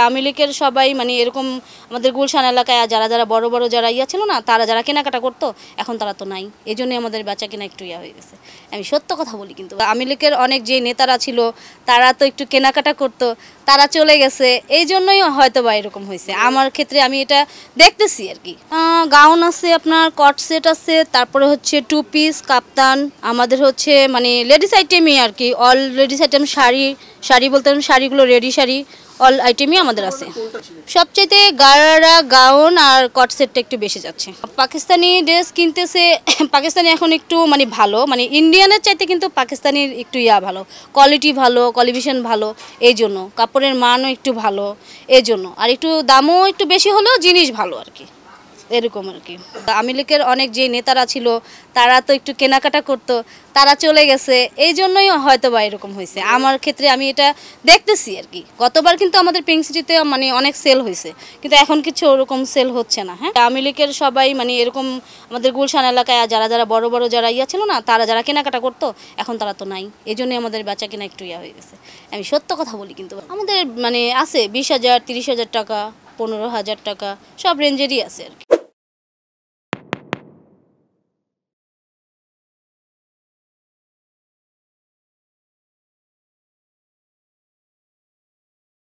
আওয়ামী লীগের সবাই মানে এরকম আমাদের গুলশান এলাকায় যারা যারা বড় বড় যারা ছিল না, তারা যারা কেনাকাটা করতো, এখন তারা তো নাই। এই জন্যই আমাদের বেচা কেনা একটু হয়ে গেছে। আমি সত্য কথা বলি, কিন্তু আওয়ামী লীগের অনেক যে নেতারা ছিল তারা তো একটু কেনাকাটা করতো, তারা চলে গেছে, এই জন্যই হয়তো বা এরকম হয়েছে। আমার ক্ষেত্রে আমি এটা দেখতেছি আর কি। গাউন আছে, আপনার কট সেট আছে, তারপরে হচ্ছে টু পিস, কাপ্তান, আমাদের হচ্ছে মানে লেডিস আইটেমই আর কি, অল লেডিস আইটেম। শাড়ি বলতে শাড়িগুলো রেডি শাড়ি, অল আইটেমই আমাদের আছে। সবচেয়ে গারারা, গাউন আর কট সেটটা একটু বেশি যাচ্ছে। পাকিস্তানি ড্রেস কিনতেছে, পাকিস্তানি এখন একটু মানে ভালো, মানে ইন্ডিয়ানের চাইতে কিন্তু পাকিস্তানির একটু ভালো, কোয়ালিটি ভালো, কোয়ালিফিকেশন ভালো, এই জন্য কাপড়ের মানও একটু ভালো, এই জন্য আর একটু দামও একটু বেশি হলেও জিনিস ভালো আর কি, এরকম আর কি। আওয়ামী লীগের অনেক যে নেতারা ছিল তারা তো একটু কেনাকাটা করতো, তারা চলে গেছে, এই জন্যই হয়তো বা এরকম হয়েছে। আমার ক্ষেত্রে আমি এটা দেখতেছি আর কি। গতবার কিন্তু আমাদের পিঙ্ক সিটিতে মানে অনেক সেল হয়েছে, কিন্তু এখন কিছু ওরকম সেল হচ্ছে না। হ্যাঁ, আওয়ামী লীগের সবাই মানে এরকম আমাদের গুলশান এলাকায় যারা যারা বড় বড় যারা ছিল না, তারা যারা কেনাকাটা করতো, এখন তারা তো নাই। এই জন্যই আমাদের বেচা কেনা একটু হয়ে গেছে। আমি সত্য কথা বলি, কিন্তু আমাদের মানে আছে 20,000, 30,000 টাকা, 15,000 টাকা, সব রেঞ্জেরই আছে আর কি।